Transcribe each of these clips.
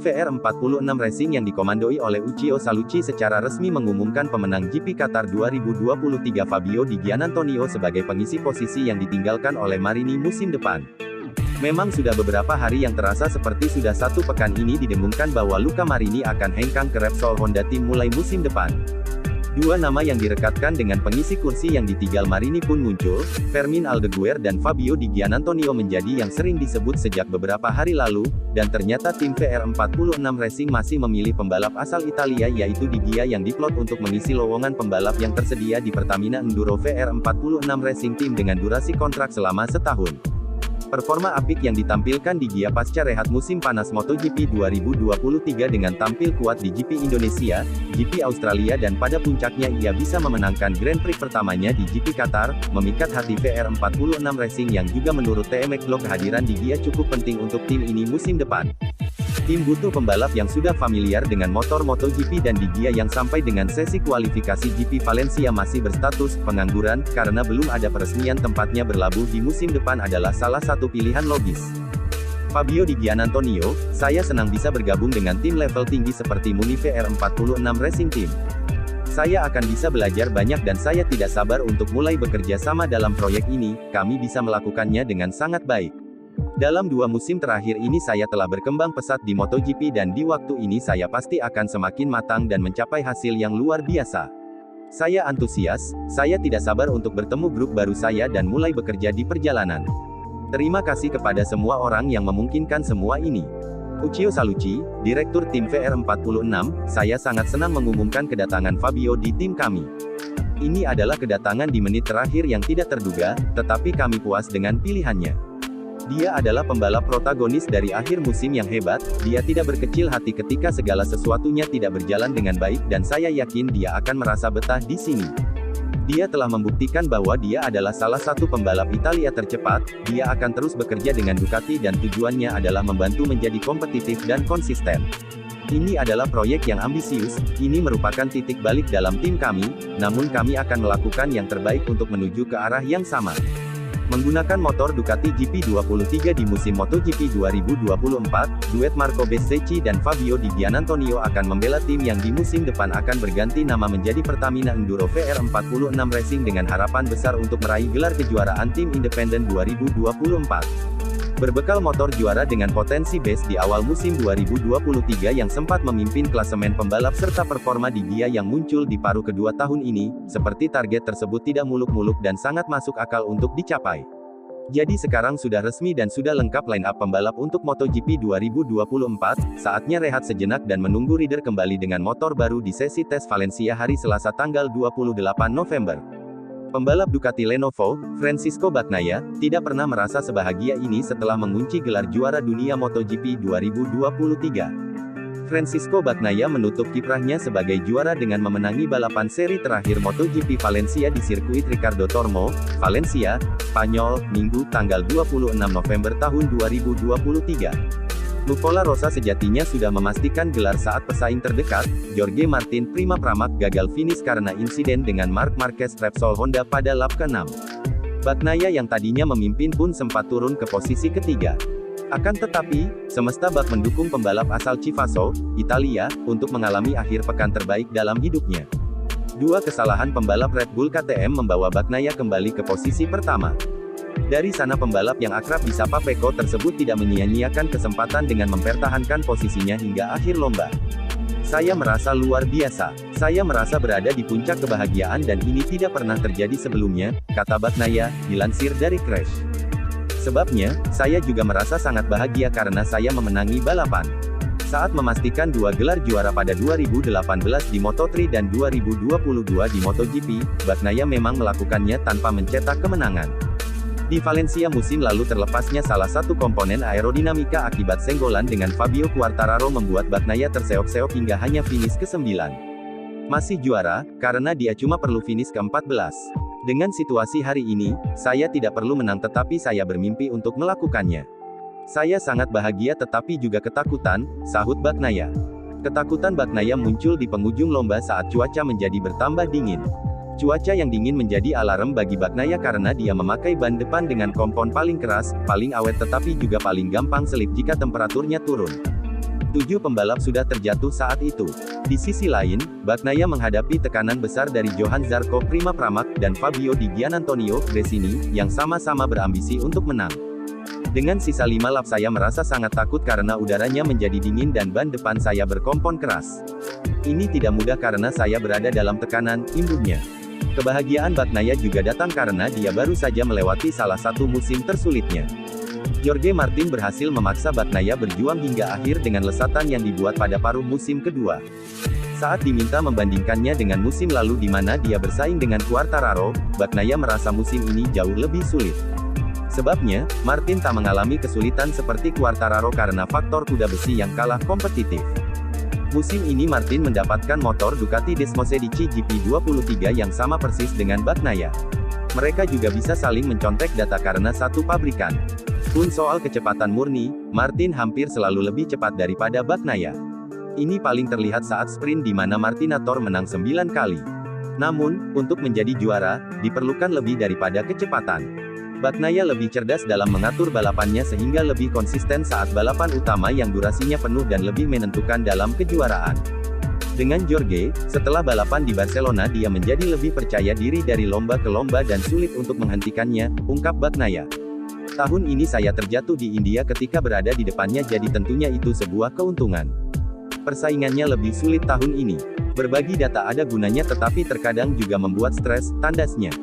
VR46 Racing yang dikomandoi oleh Uchiyo Salucci secara resmi mengumumkan pemenang GP Qatar 2023 Fabio Di Giannantonio sebagai pengisi posisi yang ditinggalkan oleh Marini musim depan. Memang sudah beberapa hari yang terasa seperti sudah satu pekan ini didengungkan bahwa Luca Marini akan hengkang ke Repsol Honda Team mulai musim depan. Dua nama yang direkatkan dengan pengisi kursi yang ditinggal Marini pun muncul, Fermin Aldeguer dan Fabio Di Giannantonio menjadi yang sering disebut sejak beberapa hari lalu, dan ternyata tim VR46 Racing masih memilih pembalap asal Italia yaitu Di Gia yang diplot untuk mengisi lowongan pembalap yang tersedia di Pertamina Enduro VR46 Racing Team dengan durasi kontrak selama setahun. Performa apik yang ditampilkan Di Gia pasca rehat musim panas MotoGP 2023 dengan tampil kuat di GP Indonesia, GP Australia dan pada puncaknya ia bisa memenangkan Grand Prix pertamanya di GP Qatar, memikat hati VR46 Racing yang juga menurut TMX Blog kehadiran Di Gia cukup penting untuk tim ini musim depan. Tim butuh pembalap yang sudah familiar dengan motor MotoGP dan Di Gia yang sampai dengan sesi kualifikasi GP Valencia masih berstatus pengangguran, karena belum ada peresmian tempatnya berlabuh di musim depan adalah salah satu pilihan logis. Fabio Di Giannantonio, saya senang bisa bergabung dengan tim level tinggi seperti Muni VR46 Racing Team. Saya akan bisa belajar banyak dan saya tidak sabar untuk mulai bekerja sama dalam proyek ini, kami bisa melakukannya dengan sangat baik. Dalam 2 musim terakhir ini saya telah berkembang pesat di MotoGP dan di waktu ini saya pasti akan semakin matang dan mencapai hasil yang luar biasa. Saya antusias, saya tidak sabar untuk bertemu grup baru saya dan mulai bekerja di perjalanan. Terima kasih kepada semua orang yang memungkinkan semua ini. Uchiyo Salucci, Direktur Tim VR46, saya sangat senang mengumumkan kedatangan Fabio di tim kami. Ini adalah kedatangan di menit terakhir yang tidak terduga, tetapi kami puas dengan pilihannya. Dia adalah pembalap protagonis dari akhir musim yang hebat, dia tidak berkecil hati ketika segala sesuatunya tidak berjalan dengan baik dan saya yakin dia akan merasa betah di sini. Dia telah membuktikan bahwa dia adalah salah satu pembalap Italia tercepat, dia akan terus bekerja dengan Ducati dan tujuannya adalah membantu menjadi kompetitif dan konsisten. Ini adalah proyek yang ambisius, ini merupakan titik balik dalam tim kami, namun kami akan melakukan yang terbaik untuk menuju ke arah yang sama. Menggunakan motor Ducati GP23 di musim MotoGP 2024, duet Marco Bezzecchi dan Fabio Di Giannantonio akan membela tim yang di musim depan akan berganti nama menjadi Pertamina Enduro VR46 Racing dengan harapan besar untuk meraih gelar kejuaraan tim independen 2024. Berbekal motor juara dengan potensi base di awal musim 2023 yang sempat memimpin klasemen pembalap serta performa Di Gia yang muncul di paruh kedua tahun ini, seperti target tersebut tidak muluk-muluk dan sangat masuk akal untuk dicapai. Jadi sekarang sudah resmi dan sudah lengkap line-up pembalap untuk MotoGP 2024, saatnya rehat sejenak dan menunggu rider kembali dengan motor baru di sesi tes Valencia hari Selasa tanggal 28 November. Pembalap Ducati Lenovo, Francisco Bagnaia, tidak pernah merasa sebahagia ini setelah mengunci gelar juara dunia MotoGP 2023. Francisco Bagnaia menutup kiprahnya sebagai juara dengan memenangi balapan seri terakhir MotoGP Valencia di sirkuit Ricardo Tormo, Valencia, Spanyol, Minggu, tanggal 26 November tahun 2023. Nuvola Rosa sejatinya sudah memastikan gelar saat pesaing terdekat, Jorge Martin Prima Pramac gagal finish karena insiden dengan Marc Marquez Repsol Honda pada lap ke-6. Bagnaia yang tadinya memimpin pun sempat turun ke posisi ketiga. Akan tetapi, semesta bak mendukung pembalap asal Chivasso, Italia, untuk mengalami akhir pekan terbaik dalam hidupnya. Dua kesalahan pembalap Red Bull KTM membawa Bagnaia kembali ke posisi pertama. Dari sana pembalap yang akrab disapa Pecco tersebut tidak menyia-nyiakan kesempatan dengan mempertahankan posisinya hingga akhir lomba. Saya merasa luar biasa. Saya merasa berada di puncak kebahagiaan dan ini tidak pernah terjadi sebelumnya, kata Bagnaia, dilansir dari Crash. Sebabnya, saya juga merasa sangat bahagia karena saya memenangi balapan. Saat memastikan 2 gelar juara pada 2018 di Moto3 dan 2022 di MotoGP, Bagnaia memang melakukannya tanpa mencetak kemenangan. Di Valencia musim lalu terlepasnya salah satu komponen aerodinamika akibat senggolan dengan Fabio Quartararo membuat Bagnaia terseok-seok hingga hanya finish ke-9. Masih juara, karena dia cuma perlu finish ke-14. Dengan situasi hari ini, saya tidak perlu menang tetapi saya bermimpi untuk melakukannya. Saya sangat bahagia tetapi juga ketakutan, sahut Bagnaia. Ketakutan Bagnaia muncul di penghujung lomba saat cuaca menjadi bertambah dingin. Cuaca yang dingin menjadi alarm bagi Bagnaia karena dia memakai ban depan dengan kompon paling keras, paling awet tetapi juga paling gampang selip jika temperaturnya turun. 7 pembalap sudah terjatuh saat itu. Di sisi lain, Bagnaia menghadapi tekanan besar dari Johann Zarco Prima Pramac dan Fabio Di Gianantonio Gresini, yang sama-sama berambisi untuk menang. Dengan sisa 5 lap saya merasa sangat takut karena udaranya menjadi dingin dan ban depan saya berkompon keras. Ini tidak mudah karena saya berada dalam tekanan, imbuhnya. Kebahagiaan Bagnaia juga datang karena dia baru saja melewati salah satu musim tersulitnya. Jorge Martin berhasil memaksa Bagnaia berjuang hingga akhir dengan lesatan yang dibuat pada paruh musim kedua. Saat diminta membandingkannya dengan musim lalu di mana dia bersaing dengan Quartararo, Bagnaia merasa musim ini jauh lebih sulit. Sebabnya, Martin tak mengalami kesulitan seperti Quartararo karena faktor kuda besi yang kalah kompetitif. Musim ini Martin mendapatkan motor Ducati Desmosedici GP23 yang sama persis dengan Bagnaia. Mereka juga bisa saling mencontek data karena satu pabrikan. Pun soal kecepatan murni, Martin hampir selalu lebih cepat daripada Bagnaia. Ini paling terlihat saat sprint di mana Martinator menang 9 kali. Namun, untuk menjadi juara, diperlukan lebih daripada kecepatan. Bagnaia lebih cerdas dalam mengatur balapannya sehingga lebih konsisten saat balapan utama yang durasinya penuh dan lebih menentukan dalam kejuaraan. Dengan Jorge, setelah balapan di Barcelona dia menjadi lebih percaya diri dari lomba ke lomba dan sulit untuk menghentikannya, ungkap Bagnaia. Tahun ini saya terjatuh di India ketika berada di depannya jadi tentunya itu sebuah keuntungan. Persaingannya lebih sulit tahun ini. Berbagi data ada gunanya tetapi terkadang juga membuat stres, tandasnya.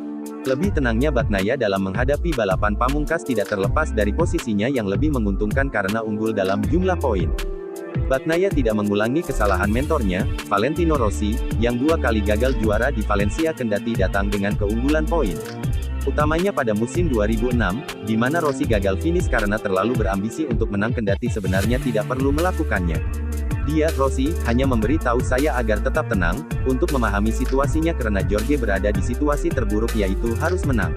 Lebih tenangnya Bagnaia dalam menghadapi balapan pamungkas tidak terlepas dari posisinya yang lebih menguntungkan karena unggul dalam jumlah poin. Bagnaia tidak mengulangi kesalahan mentornya, Valentino Rossi, yang 2 kali gagal juara di Valencia kendati datang dengan keunggulan poin. Utamanya pada musim 2006, di mana Rossi gagal finish karena terlalu berambisi untuk menang kendati sebenarnya tidak perlu melakukannya. Dia, Rossi, hanya memberi tahu saya agar tetap tenang, untuk memahami situasinya karena Jorge berada di situasi terburuk yaitu harus menang.